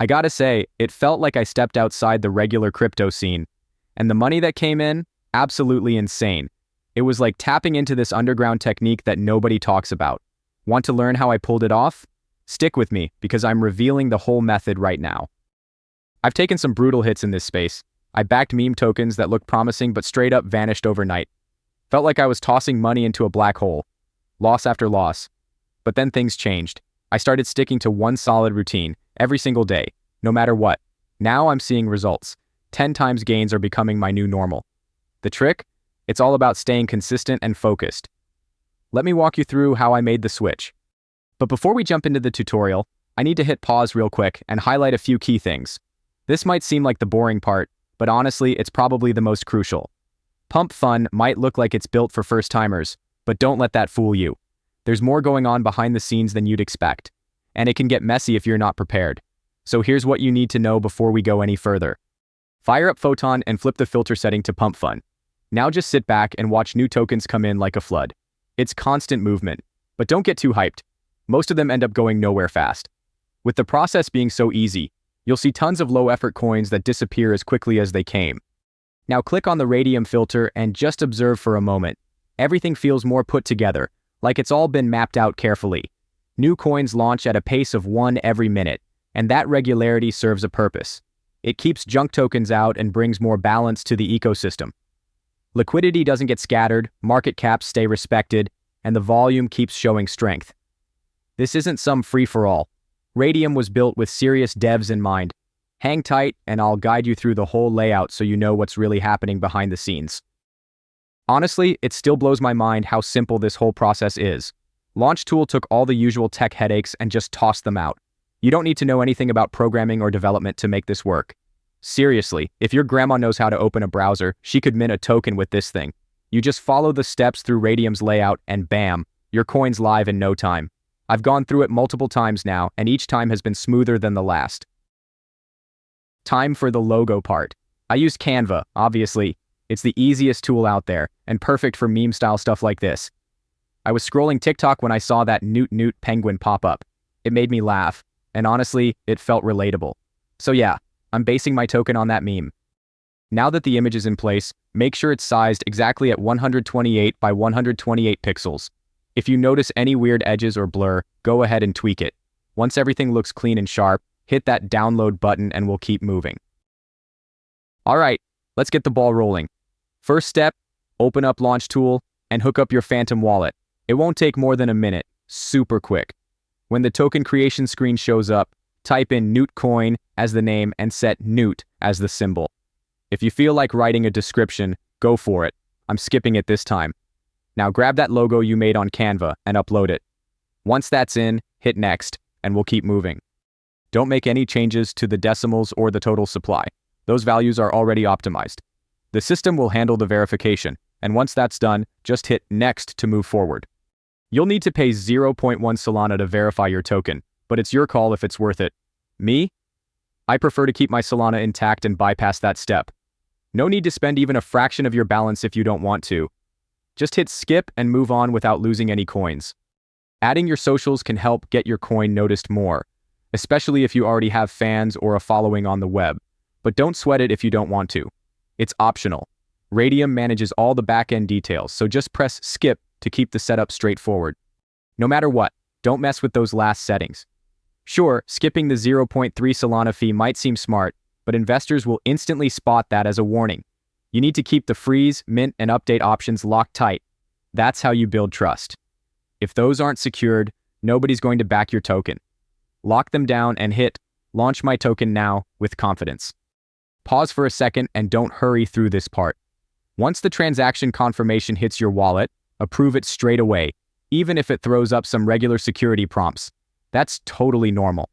I gotta say, it felt like I stepped outside the regular crypto scene. And the money that came in, absolutely insane. It was like tapping into this underground technique that nobody talks about. Want to learn how I pulled it off? Stick with me, because I'm revealing the whole method right now. I've taken some brutal hits in this space. I backed meme tokens that looked promising but straight up vanished overnight. Felt like I was tossing money into a black hole. Loss after loss. But then things changed. I started sticking to one solid routine, every single day, no matter what. Now I'm seeing results. 10 times gains are becoming my new normal. The trick? It's all about staying consistent and focused. Let me walk you through how I made the switch. But before we jump into the tutorial, I need to hit pause real quick and highlight a few key things. This might seem like the boring part, but honestly, it's probably the most crucial. Pump Fun might look like it's built for first-timers, but don't let that fool you. There's more going on behind the scenes than you'd expect, and it can get messy if you're not prepared. So here's what you need to know before we go any further. Fire up Photon and flip the filter setting to Pump Fun. Now just sit back and watch new tokens come in like a flood. It's constant movement, but don't get too hyped. Most of them end up going nowhere fast. With the process being so easy, you'll see tons of low-effort coins that disappear as quickly as they came. Now click on the Raydium filter and just observe for a moment. Everything feels more put together, like it's all been mapped out carefully. New coins launch at a pace of 1 every minute, and that regularity serves a purpose. It keeps junk tokens out and brings more balance to the ecosystem. Liquidity doesn't get scattered, market caps stay respected, and the volume keeps showing strength. This isn't some free-for-all. Raydium was built with serious devs in mind. Hang tight, and I'll guide you through the whole layout so you know what's really happening behind the scenes. Honestly, it still blows my mind how simple this whole process is. Launchtool took all the usual tech headaches and just tossed them out. You don't need to know anything about programming or development to make this work. Seriously, if your grandma knows how to open a browser, she could mint a token with this thing. You just follow the steps through Raydium's layout and bam, your coin's live in no time. I've gone through it multiple times now, and each time has been smoother than the last. Time for the logo part. I used Canva, obviously. It's the easiest tool out there, and perfect for meme-style stuff like this. I was scrolling TikTok when I saw that Noot penguin pop up. It made me laugh, and honestly, it felt relatable. So yeah, I'm basing my token on that meme. Now that the image is in place, make sure it's sized exactly at 128 by 128 pixels. If you notice any weird edges or blur, go ahead and tweak it. Once everything looks clean and sharp, hit that download button and we'll keep moving. Alright, let's get the ball rolling. First step, open up Launchtool and hook up your Phantom wallet. It won't take more than a minute, super quick. When the token creation screen shows up, type in MemeCoin as the name and set Noot as the symbol. If you feel like writing a description, go for it. I'm skipping it this time. Now grab that logo you made on Canva and upload it. Once that's in, hit next, and we'll keep moving. Don't make any changes to the decimals or the total supply. Those values are already optimized. The system will handle the verification, and once that's done, just hit next to move forward. You'll need to pay 0.1 Solana to verify your token, but it's your call if it's worth it. Me? I prefer to keep my Solana intact and bypass that step. No need to spend even a fraction of your balance if you don't want to. Just hit skip and move on without losing any coins. Adding your socials can help get your coin noticed more, especially if you already have fans or a following on the web. But don't sweat it if you don't want to. It's optional. Raydium manages all the back-end details, so just press skip to keep the setup straightforward. No matter what, don't mess with those last settings. Sure, skipping the 0.3 Solana fee might seem smart, but investors will instantly spot that as a warning. You need to keep the freeze, mint, and update options locked tight. That's how you build trust. If those aren't secured, nobody's going to back your token. Lock them down and hit Launch My Token Now with confidence. Pause for a second and don't hurry through this part. Once the transaction confirmation hits your wallet, approve it straight away, even if it throws up some regular security prompts. That's totally normal.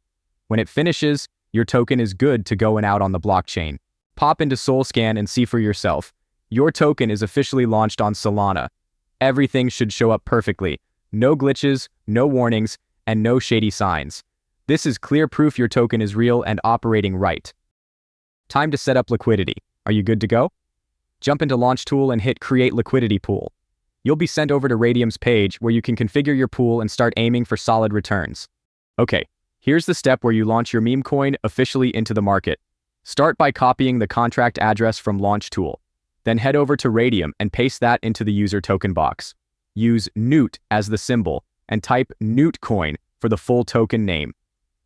When it finishes, your token is good to go and out on the blockchain. Pop into SolScan and see for yourself. Your token is officially launched on Solana. Everything should show up perfectly. No glitches, no warnings, and no shady signs. This is clear proof your token is real and operating right. Time to set up liquidity. Are you good to go? Jump into Launchtool and hit Create Liquidity Pool. You'll be sent over to Raydium's page where you can configure your pool and start aiming for solid returns. Okay, Here's the step where you launch your MemeCoin officially into the market. Start by copying the contract address from Launch Tool. Then head over to Raydium and paste that into the user token box. Use Noot as the symbol and type NootCoin for the full token name.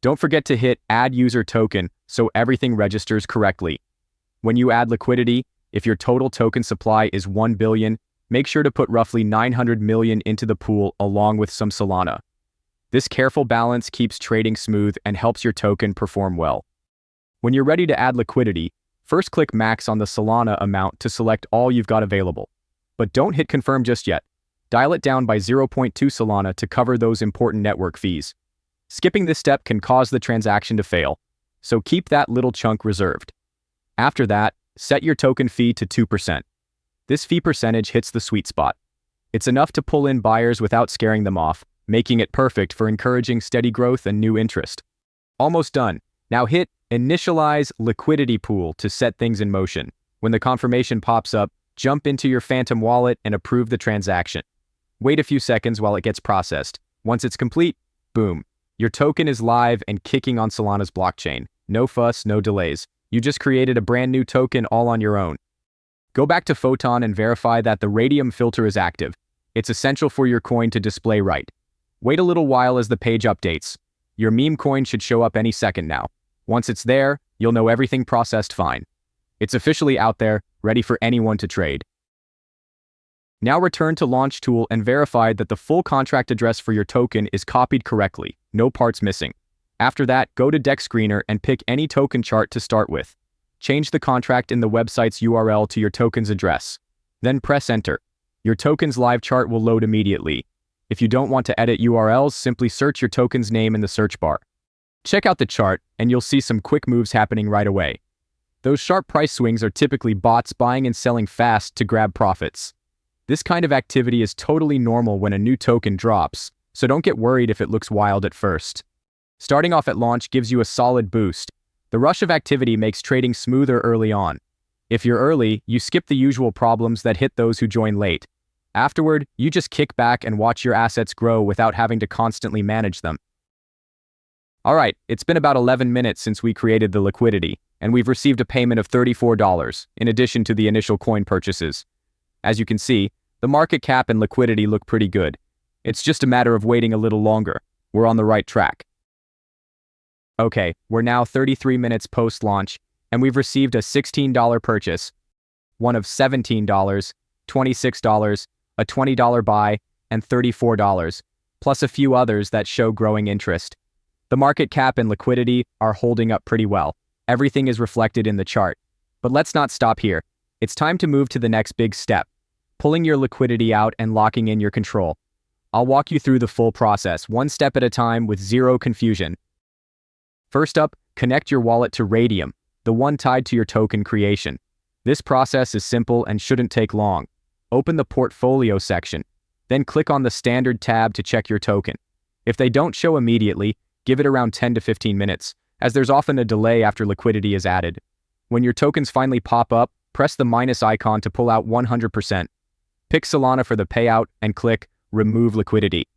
Don't forget to hit Add User Token so everything registers correctly. When you add liquidity, if your total token supply is 1 billion, make sure to put roughly 900 million into the pool along with some Solana. This careful balance keeps trading smooth and helps your token perform well. When you're ready to add liquidity, first click Max on the Solana amount to select all you've got available. But don't hit Confirm just yet. Dial it down by 0.2 Solana to cover those important network fees. Skipping this step can cause the transaction to fail, so keep that little chunk reserved. After that, set your token fee to 2%. This fee percentage hits the sweet spot. It's enough to pull in buyers without scaring them off, making it perfect for encouraging steady growth and new interest. Almost done. Now hit Initialize Liquidity Pool to set things in motion. When the confirmation pops up, jump into your Phantom wallet and approve the transaction. Wait a few seconds while it gets processed. Once it's complete, boom. Your token is live and kicking on Solana's blockchain. No fuss, no delays. You just created a brand new token all on your own. Go back to Photon and verify that the Raydium filter is active. It's essential for your coin to display right. Wait a little while as the page updates. Your meme coin should show up any second now. Once it's there, you'll know everything processed fine. It's officially out there, ready for anyone to trade. Now return to Launch Tool and verify that the full contract address for your token is copied correctly, no parts missing. After that, go to DEX Screener and pick any token chart to start with. Change the contract in the website's URL to your token's address. Then press Enter. Your token's live chart will load immediately. If you don't want to edit URLs, simply search your token's name in the search bar. Check out the chart, and you'll see some quick moves happening right away. Those sharp price swings are typically bots buying and selling fast to grab profits. This kind of activity is totally normal when a new token drops, so don't get worried if it looks wild at first. Starting off at launch gives you a solid boost. The rush of activity makes trading smoother early on. If you're early, you skip the usual problems that hit those who join late. Afterward, you just kick back and watch your assets grow without having to constantly manage them. Alright, it's been about 11 minutes since we created the liquidity, and we've received a payment of $34, in addition to the initial coin purchases. As you can see, the market cap and liquidity look pretty good. It's just a matter of waiting a little longer. We're on the right track. Okay, we're now 33 minutes post-launch, and we've received a $16 purchase, one of $17, $26, a $20 buy, and $34, plus a few others that show growing interest. The market cap and liquidity are holding up pretty well. Everything is reflected in the chart. But let's not stop here. It's time to move to the next big step, pulling your liquidity out and locking in your control. I'll walk you through the full process, one step at a time with zero confusion. First up, connect your wallet to Raydium, the one tied to your token creation. This process is simple and shouldn't take long. Open the portfolio section, then click on the standard tab to check your token. If they don't show immediately, give it around 10 to 15 minutes, as there's often a delay after liquidity is added. When your tokens finally pop up, press the minus icon to pull out 100%. Pick Solana for the payout and click Remove Liquidity.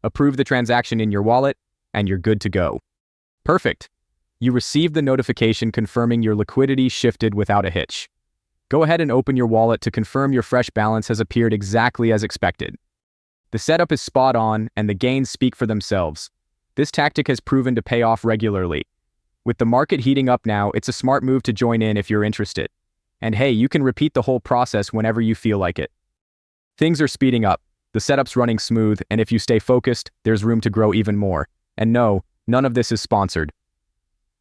Approve the transaction in your wallet, and you're good to go. Perfect. You received the notification confirming your liquidity shifted without a hitch. Go ahead and open your wallet to confirm your fresh balance has appeared exactly as expected. The setup is spot on, and the gains speak for themselves. This tactic has proven to pay off regularly. With the market heating up now, it's a smart move to join in if you're interested. And hey, you can repeat the whole process whenever you feel like it. Things are speeding up, the setup's running smooth, and if you stay focused, there's room to grow even more. And no, none of this is sponsored.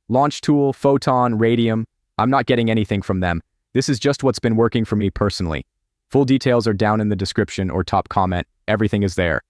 Launch Tool, Photon, Raydium, I'm not getting anything from them. This is just what's been working for me personally. Full details are down in the description or top comment. Everything is there.